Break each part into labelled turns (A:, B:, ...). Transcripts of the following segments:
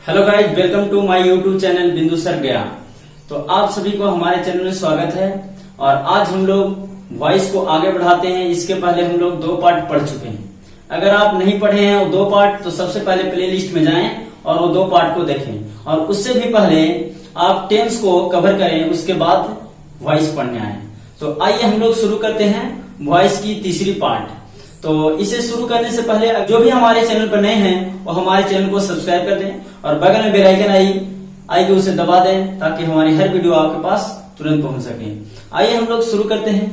A: Hello guys, welcome to my YouTube channel Bindu sir Gaya. तो आप सभी को हमारे चैनल में स्वागत है। और आज हम लोग वॉइस को आगे बढ़ाते हैं। इसके पहले हम लोग 2 पार्ट पढ़ चुके हैं। अगर आप नहीं पढ़े हैं वो 2 पार्ट तो सबसे पहले प्ले लिस्ट में जाएं और वो 2 पार्ट को देखें। और उससे भी पहले आप टेंस को कवर करें, उसके बाद वॉइस पढ़ने आए। तो आइए हम लोग शुरू करते हैं वॉइस की तीसरी पार्ट। तो इसे शुरू करने से पहले जो भी हमारे चैनल पर नए हैं वो हमारे चैनल को सब्सक्राइब कर दें और बगल में बेल आइकन आएगी उसे दबा दें ताकि हमारी हर वीडियो आपके पास तुरंत पहुंच सके। आइए हम लोग शुरू करते हैं।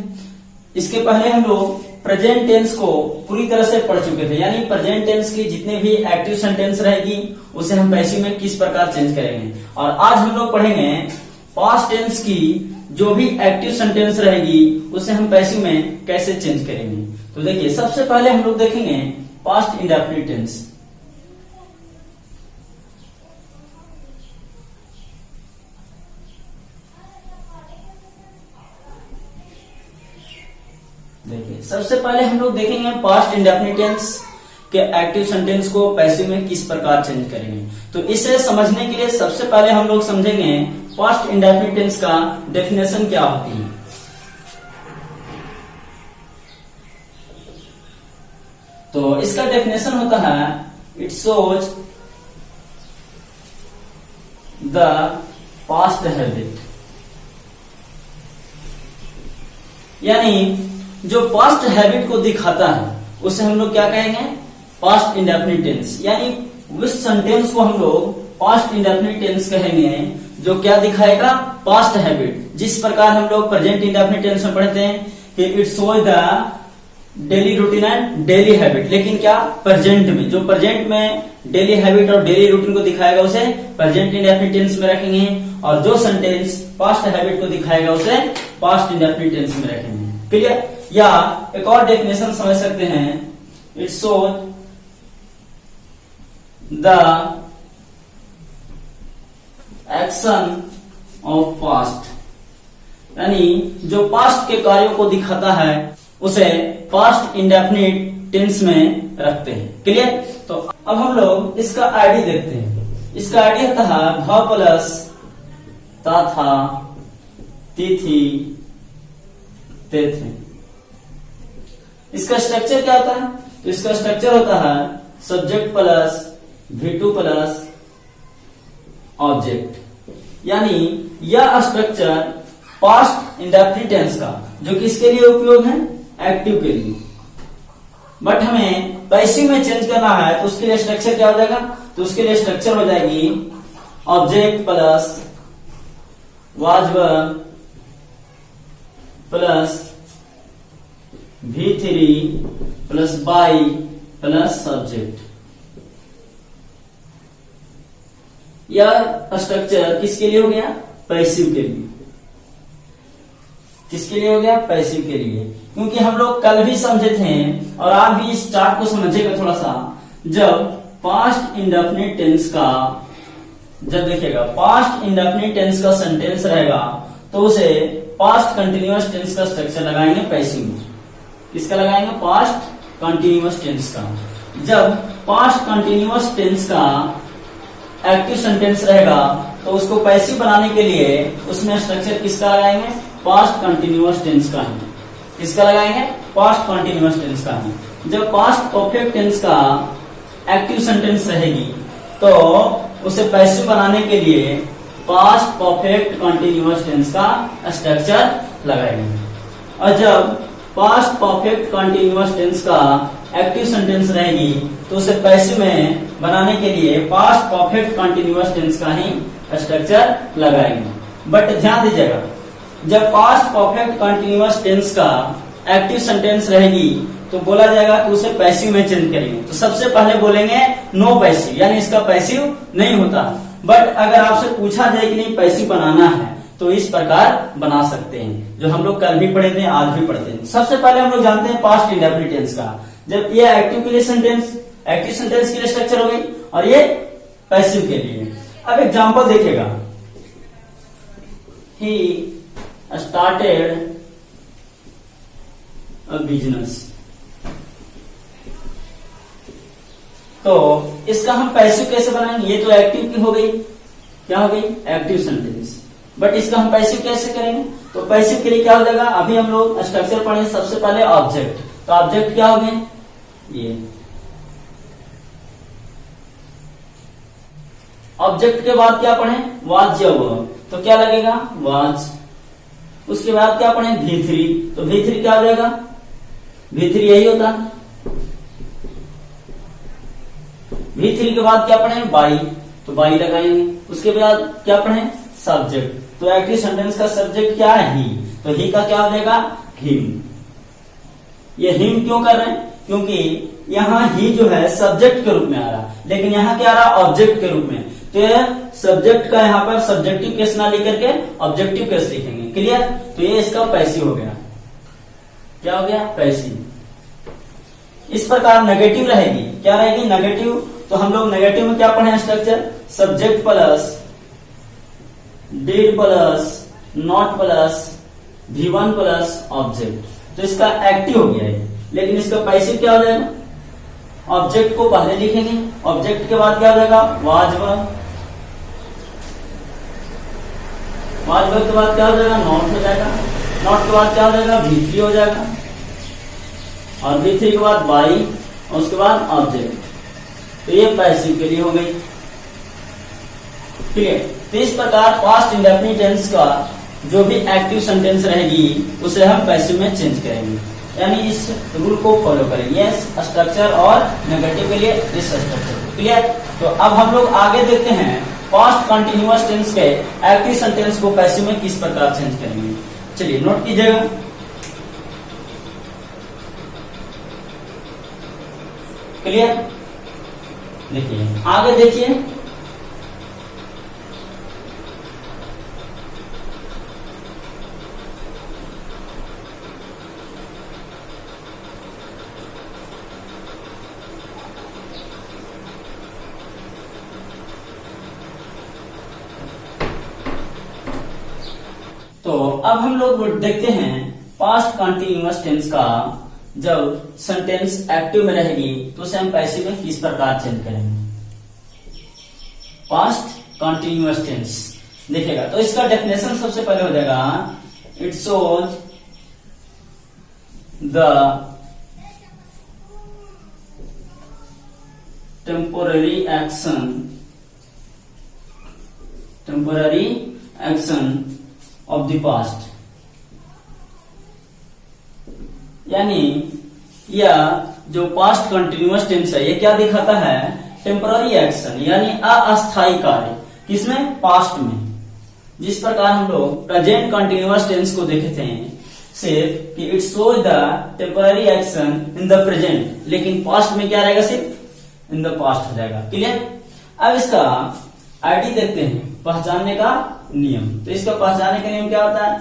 A: इसके पहले हम लोग प्रेजेंट टेंस को पूरी तरह से पढ़ चुके थे, यानी प्रेजेंट टेंस की जितने भी एक्टिव सेंटेंस रहेगी उसे हम पैसिव में किस प्रकार चेंज करेंगे। और आज हम लोग पढ़ेंगे पास्ट टेंस की जो भी एक्टिव सेंटेंस रहेगी उसे हम पैसिव में कैसे चेंज करेंगे। तो देखिए, सबसे पहले हम लोग देखेंगे पास्ट इंडेफिनिट टेंस। देखिए, सबसे पहले हम लोग देखेंगे पास्ट इंडेफिनिट टेंस के एक्टिव सेंटेंस को पैसिव में किस प्रकार चेंज करेंगे। तो इसे समझने के लिए सबसे पहले हम लोग समझेंगे पास्ट इंडेफिनिट टेंस का डेफिनेशन क्या होती है। तो इसका डेफिनेशन होता है it shows the past habit, यानी जो पास्ट हैबिट को दिखाता है उसे हम लोग क्या कहेंगे, पास्ट इंडेफिनिट टेंस। यानी उस सेंटेंस को हम लोग पास्ट इंडेफिनिट टेंस कहेंगे जो क्या दिखाएगा, पास्ट हैबिट। जिस प्रकार हम लोग प्रेजेंट इंडेफिनिट टेंस में पढ़ते हैं कि it shows the daily routine and daily habit, लेकिन क्या प्रेजेंट में, जो प्रेजेंट में डेली हैबिट और डेली रूटीन को दिखाएगा उसे प्रेजेंट इंडेफिनिट टेंस में रखेंगे, और जो सेंटेंस पास्ट हैबिट को दिखाएगा उसे पास्ट इंडेफिनिट टेंस में रखेंगे। क्लियर? या एक और डेफिनेशन समझ सकते हैं, it shows the action of past, यानी जो पास्ट के कार्यों को दिखाता है उसे पास्ट इंडेफिनिट टेंस में रखते हैं। क्लियर? तो अब हम लोग इसका आईडी देखते हैं। इसका आईडी होता है भ प्लस तथा तिथि तिथि। इसका स्ट्रक्चर क्या होता है? तो इसका स्ट्रक्चर होता है subject plus V2 plus object, यानी यह स्ट्रक्चर पास्ट इंडेफिनिट टेंस का जो किसके लिए उपयोग है, एक्टिव के लिए। बट हमें पैसिव में चेंज करना है तो उसके लिए स्ट्रक्चर क्या हो जाएगा, तो उसके लिए स्ट्रक्चर हो जाएगी object plus was were plus V3 plus by plus subject. यह स्ट्रक्चर किसके लिए हो गया, पैसिव के लिए। किसके लिए हो गया, पैसिव के लिए। क्योंकि हम लोग कल भी समझे थे और आप भी इस चार्ट को समझिएगा थोड़ा सा। जब पास्ट इंडेफिनिट टेंस का, जब देखिएगा पास्ट इंडेफिनिट टेंस का सेंटेंस रहेगा तो उसे पास्ट कंटिन्यूअस टेंस का स्ट्रक्चर लगाएंगे पैसिव में। किसका लगाएंगे, पास्ट कंटिन्यूअस टेंस का। जब पास्ट कंटिन्यूअस टेंस का एक्टिव सेंटेंस रहेगा तो उसको पैसिव बनाने के लिए उसमें स्ट्रक्चर किसका लगाएंगे, पास्ट कंटिन्यूअस टेंस का है। किसका लगाएंगे, पास्ट कंटिन्यूअस टेंस का है। जब पास्ट परफेक्ट टेंस का एक्टिव सेंटेंस रहेगी तो उसे पैसिव बनाने के लिए पास्ट परफेक्ट कंटिन्यूअस टेंस का स्ट्रक्चर लगाएंगे। और जब पास्ट परफेक्ट कंटिन्यूअस टेंस का एक्टिव सेंटेंस रहेगी तो उसे पैसिव में बनाने के लिए पास्ट परफेक्ट कंटिन्यूअस टेंस का ही स्ट्रक्चर लगाएंगे। बट ध्यान दीजिएगा, जब पास्ट परफेक्ट कंटिन्यूअस टेंस का एक्टिव सेंटेंस रहेगी तो बोला जाएगा कि उसे पैसिव में चेंज करेंगे। तो सबसे पहले बोलेंगे नो पैसिव, यानी इसका पैसिव नहीं होता। बट अगर आपसे पूछा जाए कि नहीं पैसिव बनाना है तो इस प्रकार बना सकते हैं, जो हम लोग कल भी पढ़े थे, आज भी पढ़ते हैं। सबसे पहले हम लोग जानते हैं पास्ट इंडेफिनिट टेंस का। जब ये एक्टिव के लिए सेंटेंस, एक्टिव सेंटेंस के लिए स्ट्रक्चर हो गई और ये पैसिव के लिए। अब एग्जांपल देखिएगा, ही स्टार्टेड अ बिजनेस। तो इसका हम पैसिव कैसे बनाएंगे? ये तो एक्टिव की हो गई, क्या हो गई? Active sentence. बट इसका हम पैसिव कैसे करेंगे? तो पैसिव के लिए क्या हो जाएगा? अभी हम लोग स्ट्रक्चर पढ़े सबसे पहले ऑब्जेक्ट, तो ऑब्जेक्ट क्या हो गए? ये ऑब्जेक्ट के बाद क्या पढ़े? वाच्य वर्ब, तो क्या लगेगा? वाच। उसके बाद क्या पढ़े? V3, तो V3 क्या हो जाएगा? V3 यही होता है। V3 के बाद क्या पढ़े? बाई, तो बाई लगाएंगे। उसके बाद क्या पढ़े? सब्जेक्ट, तो एक्टिव सेंटेंस का सब्जेक्ट क्या है? ही, तो ही का क्या हो जाएगा? हिम। ये हिम क्यों कर रहे हैं? क्योंकि यहाँ ही जो है सब्जेक्ट के रूप में आ रहा, लेकिन यहाँ क्या आ रहा? ऑब्जेक्ट के रूप में। तो यह सब्जेक्ट का यहाँ पर सब्जेक्टिव केस ना लेकर के ऑब्जेक्टिव केस लिखेंगे। क्लियर? तो ये इसका पैसिव हो गया। क्या हो गया? पैसिव। इस प्रकार नेगेटिव रहेगी, क्या रहेगी? नेगेटिव। तो हम लोग नेगेटिव में क्या पढ़े? Structure subject plus did plus not plus V1 plus object, तो इसका एक्टिव हो गया है। लेकिन इसका पैसिव क्या हो जाएगा? ऑब्जेक्ट को पहले लिखेंगे, ऑब्जेक्ट के बाद क्या हो जाएगा? वाज वर्ब, वाज वर्ब के बाद क्या हो जाएगा? नॉट हो जाएगा, नॉट के बाद क्या हो जाएगा? V3 हो जाएगा, और V3 के बाद बाई, और उसके बाद ऑब्जेक्ट। तो ये पैसिव के लिए हो गई। ठीक है? तो इस प्रकार पास्ट इंडेफिनिट टेंस का जो भी एक्टिव सेंटेंस रहेगी उसे हम पैसिव में चेंज करेंगे, यानी इस रूल को फॉलो करेंगे। यस, स्ट्रक्चर और नेगेटिव के लिए इस स्ट्रक्चर। क्लियर? तो अब हम लोग आगे देखते हैं पास्ट कंटिन्यूअस टेंस के एक्टिव सेंटेंस को पैसिव में किस प्रकार चेंज करेंगे। चलिए नोट कीजिएगा। क्लियर? देखिए आगे देखिए, तो अब हम लोग देखते हैं पास्ट कंटिन्यूअस टेंस का जब सेंटेंस एक्टिव में रहेगी तो उसे हम पैसिव में किस प्रकार चेंज करेंगे। पास्ट कंटिन्यूअस टेंस देखिएगा, तो इसका डेफिनेशन सबसे पहले हो जाएगा, it shows the temporary action of the past, यानी यह जो पास्ट कंटिन्यूअस टेंस है ये क्या दिखाता है? टेम्पररी एक्शन, यानी अस्थायी कार्य। किसमें? पास्ट में। जिस प्रकार हम लोग प्रेजेंट कंटिन्यूअस टेंस को देखे थे सिर्फ कि it shows the temporary action in the present, लेकिन पास्ट में क्या रहेगा? सिर्फ इन द पास्ट हो जाएगा। क्लियर? अब इसका आईडी देखते हैं, पहचानने का नियम। तो इसका पहचानने का नियम क्या होता है?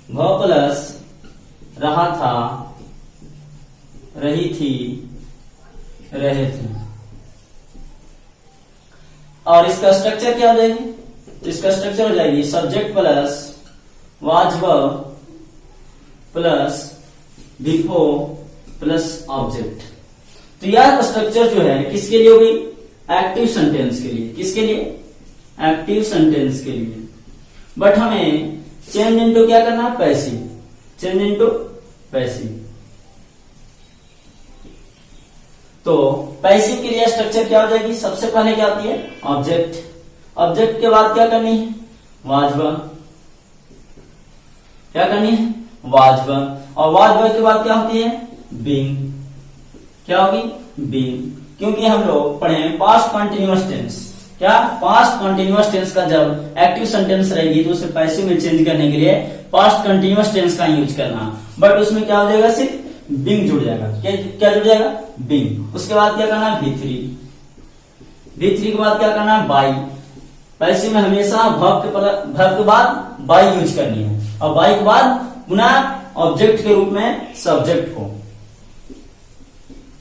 A: व प्लस रहा था, रही थी, रहे थे, और इसका स्ट्रक्चर क्या हो जाएगी? तो इसका स्ट्रक्चर हो जाएगी subject plus was verb plus before plus object. तो यह स्ट्रक्चर जो है किसके लिए होगी? एक्टिव सेंटेंस के लिए। किसके लिए? एक्टिव सेंटेंस के लिए। बट हमें चेंज इनटू क्या करना है? पैसिव। Change into passive. तो पैसिव के लिए स्ट्रक्चर क्या हो जाएगी? सबसे पहले क्या होती है? ऑब्जेक्ट। ऑब्जेक्ट के बाद क्या करनी है? Was verb. क्या करनी है? Was verb. और वाज वर्ब के बाद क्या होती है? बीइंग। क्या होगी? बीइंग। क्योंकि हम लोग पढ़े पास्ट कंटिन्यूअस टेंस। क्या? पास्ट कंटिन्यूअस टेंस का जब एक्टिव सेंटेंस रहेगी तो उसे पैसिव में चेंज करने के लिए पास्ट कंटिन्यूअस टेंस का यूज करना। बट उसमें क्या हो जाएगा? सिर्फ बीइंग जुड़ जाएगा। क्या जुड़ जाएगा? बीइंग। उसके बाद क्या करना है? V3। V3 के बाद क्या करना है? बाई। पैसिव में हमेशा वर्ब के बाद बाई यूज करनी है, और बाई के बाद पुनः ऑब्जेक्ट के रूप में सब्जेक्ट को।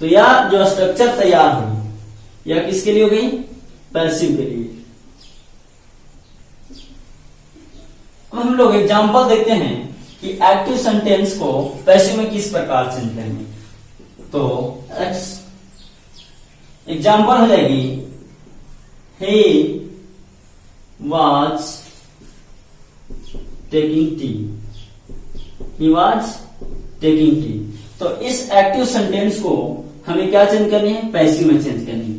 A: तो यह जो स्ट्रक्चर तैयार हुई यह किसके लिए हो गई? पैसिव के लिए। अब हम लोग एग्जांपल देखते हैं कि एक्टिव सेंटेंस को पैसिव में किस प्रकार चेंज करेंगे। तो एग्जाम्पल हो जाएगी he was taking tea, he was taking tea। तो इस एक्टिव सेंटेंस को हमें क्या चेंज करनी है, पैसिव में चेंज करनी है।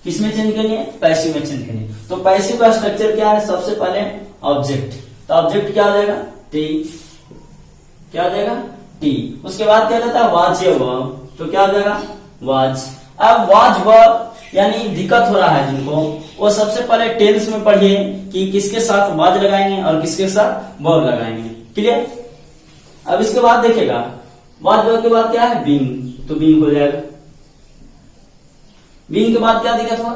A: किसमें चेंज करनी है, पैसिव में चेंज करनी है। तो पैसिव का स्ट्रक्चर क्या है, सबसे पहले ऑब्जेक्ट, तो ऑब्जेक्ट क्या आ जाएगा, टी, क्या आ जाएगा, टी। उसके बाद क्या रहता है, वाज या वर्ब, तो क्या आ जाएगा, वाज। अब वाज वर्ब यानी दिक्कत हो रहा है जिनको, वो सबसे पहले टेंस में पढ़िए कि किसके साथ वाज लगाएंगे और किसके साथ वर्ब लगाएंगे। क्लियर। अब इसके बाद देखिएगा वाज वर्ब के बाद क्या है, बीइंग, तो बीइंग हो जाएगा। बीइंग के बाद क्या दिक्कत हुआ,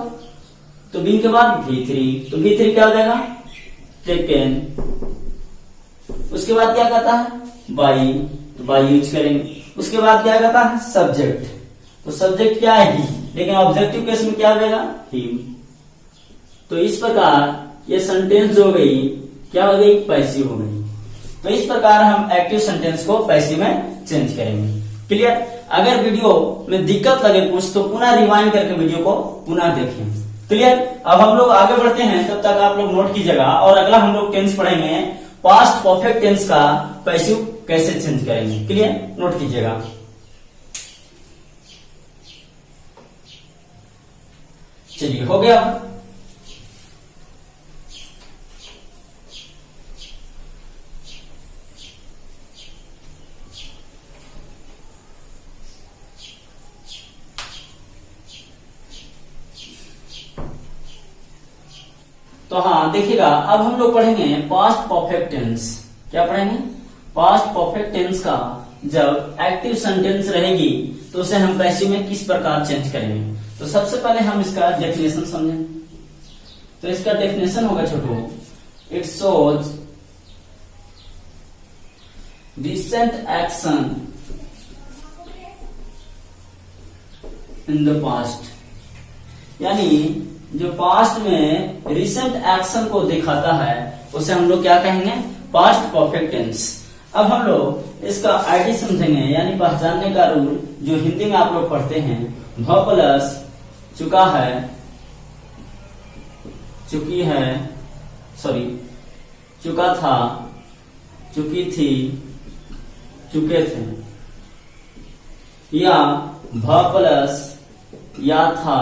A: तो बीइंग के बाद V3, तो V3 क्या हो जाएगा, टेकन। उसके बाद क्या कहता है, बाई, तो बाई यूज करेंगे। उसके बाद क्या कहता है, सब्जेक्ट, तो सब्जेक्ट क्या है, ही, लेकिन ऑब्जेक्टिव केस में क्या हो जाएगा, हिम। तो इस प्रकार ये सेंटेंस जो हो गई क्या हो गई, पैसिव हो गई। तो इस प्रकार हम एक्टिव सेंटेंस को पैसिव में चेंज करेंगे। क्लियर। अगर वीडियो में दिक्कत लगे कुछ तो पुनः रिवाइंड करके वीडियो को पुनः देखें। क्लियर। अब हम लोग आगे बढ़ते हैं, तब तक आप लोग नोट कीजिएगा। और अगला हम लोग टेंस पढ़ेंगे, पास्ट परफेक्ट टेंस का पैसिव कैसे चेंज करेंगे। क्लियर, नोट कीजिएगा। चलिए, हो गया। तो हाँ देखिएगा, अब हम लोग पढ़ेंगे पास्ट परफेक्ट टेंस। क्या पढ़ेंगे, पास्ट परफेक्ट टेंस का जब एक्टिव सेंटेंस रहेगी तो उसे हम पैसिव में किस प्रकार चेंज करेंगे। तो सबसे पहले हम इसका डेफिनेशन समझें। तो इसका डेफिनेशन होगा Chhotu, it shows recent action in the past, यानी जो पास्ट में रिसेंट एक्शन को दिखाता है उसे हम लोग क्या कहेंगे, पास्ट परफेक्ट टेंस। अब हम लोग इसका आईडी समझेंगे, यानी पहचानने का रूल जो हिंदी में आप लोग पढ़ते हैं। भ प्लस चुका है, चुकी है, सॉरी चुका था, चुकी थी, चुके थे, या भ प्लस या था,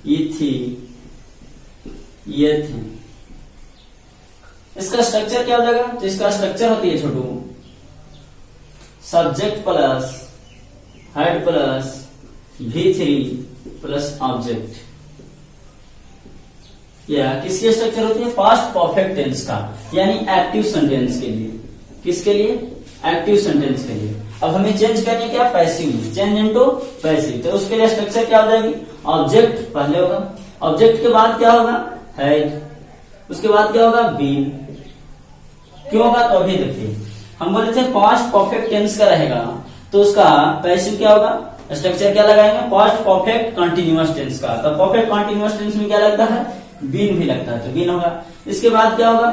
A: ये थी, ये थे। इसका स्ट्रक्चर क्या हो जाएगा, तो इसका स्ट्रक्चर होती है Chhotu, subject plus had plus V3 plus object. या किसकी स्ट्रक्चर होती है, पास्ट परफेक्ट टेंस का, यानी एक्टिव सेंटेंस के लिए। किसके लिए, एक्टिव सेंटेंस के लिए। अब हमें चेंज करनी क्या, पैसिव में, चेंज इनटू पैसिव। तो उसके लिए स्ट्रक्चर क्या हो जाएगी, ऑब्जेक्ट पहले होगा, ऑब्जेक्ट के बाद क्या होगा, हेड, उसके बाद क्या होगा, बीन। क्यों होगा, तो अभी देखिए हम बोले थे पास्ट परफेक्ट टेंस का रहेगा तो उसका पैसिव क्या होगा, स्ट्रक्चर क्या लगाएंगे, पास्ट परफेक्ट कंटिन्यूअस टेंस का। तो परफेक्ट कंटिन्यूअस टेंस में क्या लगता है, बीन भी लगता है, तो बीन होगा। इसके बाद क्या होगा,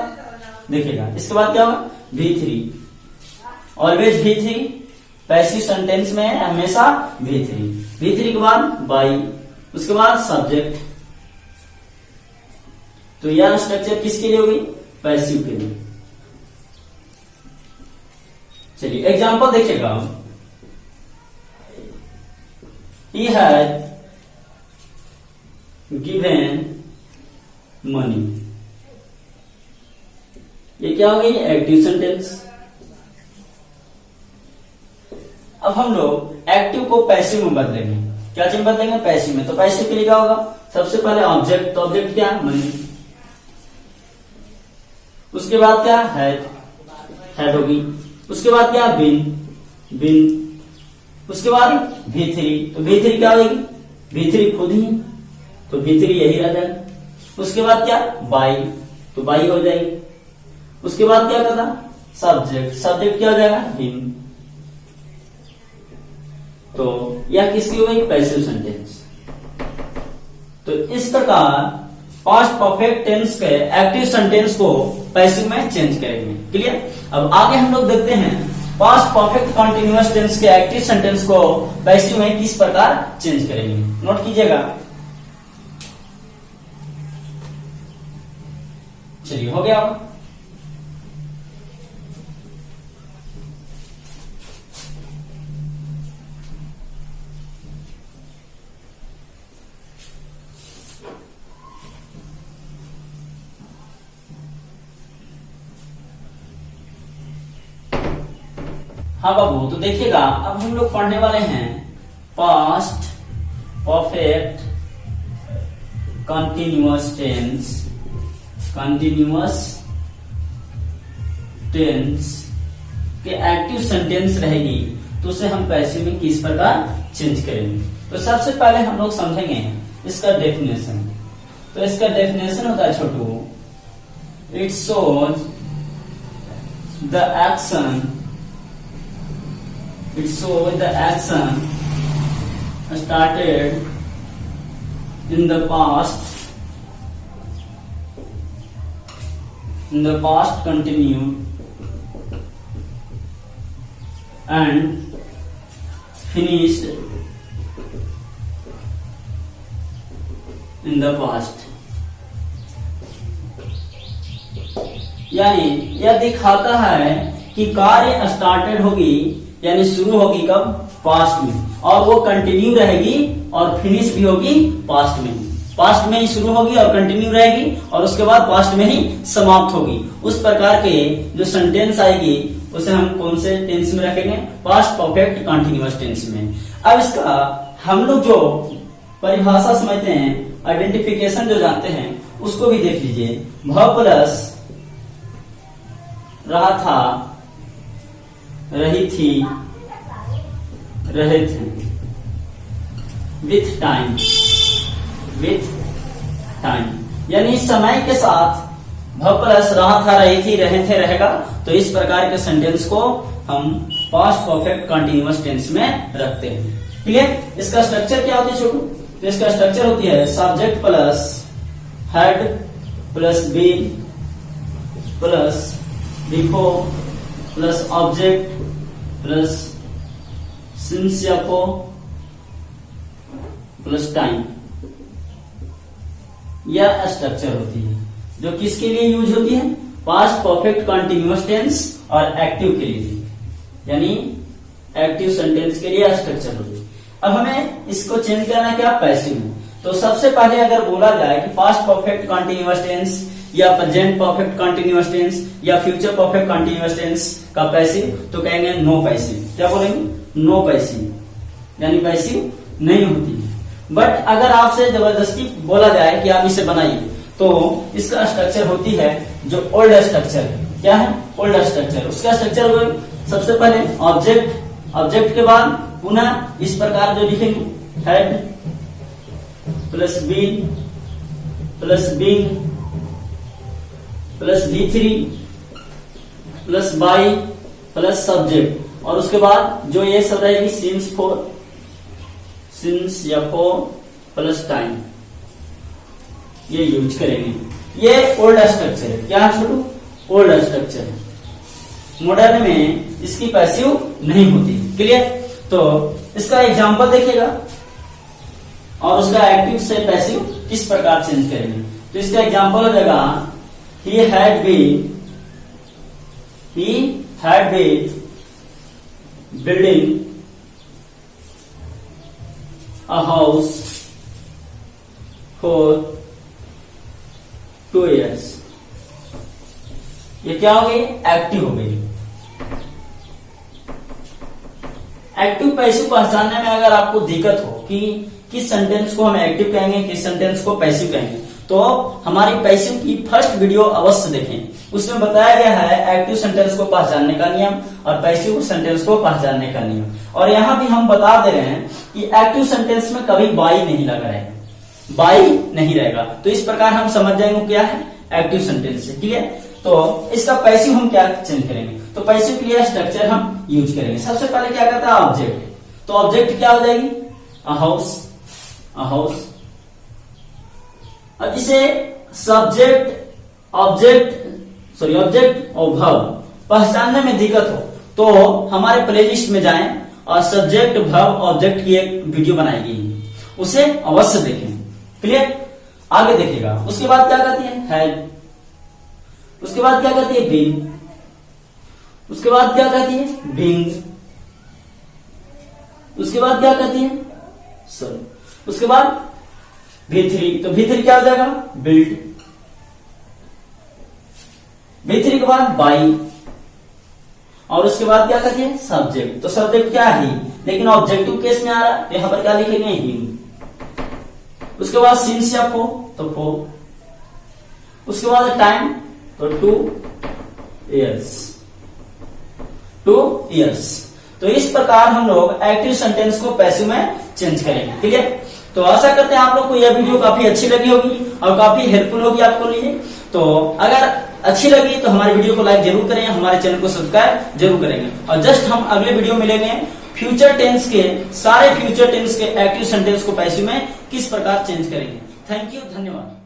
A: देखिएगा इसके बाद क्या होगा, V3, always V3, passive sentence में हमेशा V3। V3 के बाद बाई, उसके बाद सब्जेक्ट। तो यह स्ट्रक्चर किसके लिए होगी, पैसिव के लिए। चलिए एग्जांपल देखिएगा, he had given money, ये क्या हो गई, एक्टिव सेंटेंस। अब हम लोग एक्टिव को पैसिव में बदलेंगे। क्या चीज बदलेंगे, पैसिव में। तो पैसिव के लिए क्या होगा, सबसे पहले ऑब्जेक्ट, तो ऑब्जेक्ट क्या है, मनी। उसके बाद क्या, हेड, हेड होगी। उसके बाद क्या, बिन, बिन। उसके बाद V3, तो V3 क्या होगी, V3 खुद ही, तो V3 यही रह जाएगा। उसके बाद क्या, बाई, तो बाई हो जाएगी। उसके बाद क्या करना, सब्जेक्ट, सब्जेक्ट क्या हो जाएगा, हिम। तो यह किसकी हो गई, पैसिव सेंटेंस। तो इस प्रकार पास्ट परफेक्ट टेंस के एक्टिव सेंटेंस को पैसिव में चेंज करेंगे। क्लियर। अब आगे हम लोग देखते हैं पास्ट परफेक्ट कंटिन्यूअस टेंस के एक्टिव सेंटेंस को पैसिव में किस प्रकार चेंज करेंगे, नोट कीजिएगा। चलिए हो गया। हाँ बाबू, तो देखिएगा अब हम लोग पढ़ने वाले हैं past perfect continuous tense. Continuous tense के एक्टिव सेंटेंस रहेगी तो उसे हम पैसिव में किस प्रकार चेंज करेंगे। तो सबसे पहले हम लोग समझेंगे इसका डेफिनेशन। तो इसका डेफिनेशन होता है Chhotu, it shows the action, it shows the action started in the past continued and finished in the past। यानी यह दिखाता है कि कार्य स्टार्टेड होगी यानी शुरू होगी कब, पास्ट में, और वो कंटिन्यू रहेगी और फिनिश भी होगी पास्ट में। पास्ट में ही शुरू होगी और कंटिन्यू रहेगी और उसके बाद पास्ट में ही समाप्त होगी। उस प्रकार के जो सेंटेंस आएगी उसे हम कौन से टेंस में रखेंगे, पास्ट परफेक्ट कंटिन्यूअस टेंस में। अब इसका हम लोग जो परिभाषा समझते हैं, आइडेंटिफिकेशन जो जानते हैं, उसको भी देख लीजिए। भ प्लस रहा था, रही थी, रहे थे, विथ टाइम, विथ टाइम यानी समय के साथ भ प्लस रहा था, रही थी, रहे थे रहेगा। तो इस प्रकार के सेंटेंस को हम पास्ट परफेक्ट कंटिन्यूअस टेंस में रखते हैं। क्लियर। इसका स्ट्रक्चर क्या होती है छोटू, तो इसका स्ट्रक्चर होती है subject plus had plus been plus before plus object plus since या फॉर प्लस टाइम। यह स्ट्रक्चर होती है जो किसके लिए यूज होती है, पास्ट परफेक्ट कंटिन्यूअस टेंस और एक्टिव के लिए, यानी एक्टिव सेंटेंस के लिए स्ट्रक्चर होती है। अब हमें इसको चेंज करना क्या, पैसिव में। तो सबसे पहले अगर बोला जाए कि पास्ट परफेक्ट कंटिन्यूअस टेंस या प्रेजेंट परफेक्ट कंटिन्यूअस टेंस या फ्यूचर परफेक्ट कंटिन्यूअस टेंस का पैसिव, तो कहेंगे नो पैसिव। क्या बोलेंगे, नो पैसिव, यानी पैसिव नहीं होती है। बट अगर आपसे जबरदस्ती बोला जाए कि आप इसे बनाइए, तो इसका स्ट्रक्चर होती है जो ओल्ड स्ट्रक्चर है। क्या है, ओल्ड स्ट्रक्चर। उसका स्ट्रक्चर सबसे पहले ऑब्जेक्ट, ऑब्जेक्ट के बाद पुनः इस प्रकार जो लिखेंगे, had plus been plus being plus B3 plus by plus subject, और उसके बाद जो ये सब रहेगी सिंस फोर, सिंस या फोर प्लस टाइम, ये यूज करेंगे। ये ओल्ड स्ट्रक्चर है। क्या है छोटू, ओल्ड स्ट्रक्चर है। मॉडर्न में इसकी पैसिव नहीं होती। क्लियर। तो इसका एग्जांपल देखिएगा और उसका एक्टिव से पैसिव किस प्रकार चेंज करेंगे। तो इसका एग्जांपल हो जाएगा, he had been building a house for 2 years। ये क्या हो गई, एक्टिव हो गई। एक्टिव पैसिव पहचानने में अगर आपको दिक्कत हो कि किस सेंटेंस को हम एक्टिव कहेंगे, किस सेंटेंस को पैसिव कहेंगे, तो हमारी पैसिव की फर्स्ट वीडियो अवश्य देखें। उसमें बताया गया है एक्टिव सेंटेंस को पहचानने का नियम और पैसिव सेंटेंस को पहचानने का नियम। और यहाँ भी हम बता दे रहे हैं कि एक्टिव सेंटेंस में कभी बाई नहीं लगा रहेगा, बाई नहीं रहेगा। तो इस प्रकार हम समझ जाएंगे क्या है एक्टिव सेंटेंस से। क्लियर। तो इसका पैसिव हम क्या चेंज करेंगे, तो पैसिव के लिए स्ट्रक्चर हम यूज करेंगे। सबसे पहले क्या करता है, ऑब्जेक्ट। तो ऑब्जेक्ट क्या हो जाएगी, अ हाउस, अ हाउस। अब इसे सब्जेक्ट, ऑब्जेक्ट और वर्ब पहचानने में दिक्कत हो तो हमारे प्लेलिस्ट में जाएं और सब्जेक्ट वर्ब ऑब्जेक्ट की एक वीडियो बनाएगी, उसे अवश्य देखें। क्लियर? आगे देखिएगा। उसके बाद क्या कहती है? हैड। उसके बाद क्या कहती है? बीन। उसके बाद क्या कहती है? बीइंग। उसके बाद क्या कहती है? सॉरी। उसके बाद V3, तो V3 क्या हो जाएगा? बिल्ड। V3 के बाद बाई, और उसके बाद क्या कहती है? सब्जेक्ट। तो सब्जेक्ट क्या है, लेकिन ऑब्जेक्टिव केस में आ रहा है, तो यहां पर क्या लिखेंगे? हिम। उसके बाद सिंस या फो, तो फो। उसके बाद टाइम, तो 2 years। 2 years। तो इस प्रकार हम लोग एक्टिव सेंटेंस को पैसिव में चेंज करेंगे। क्लियर? तो आशा करते हैं आप लोग को यह वीडियो काफी अच्छी लगी होगी और काफी हेल्पफुल होगी आपको लिए। तो अगर अच्छी लगी तो हमारे वीडियो को लाइक जरूर करें, हमारे चैनल को सब्सक्राइब जरूर करेंगे। और जस्ट हम अगले वीडियो मिलेंगे फ्यूचर टेंस के, सारे फ्यूचर टेंस के एक्टिव सेंटेंस को पैसिव में किस प्रकार चेंज करेंगे। थैंक यू, धन्यवाद।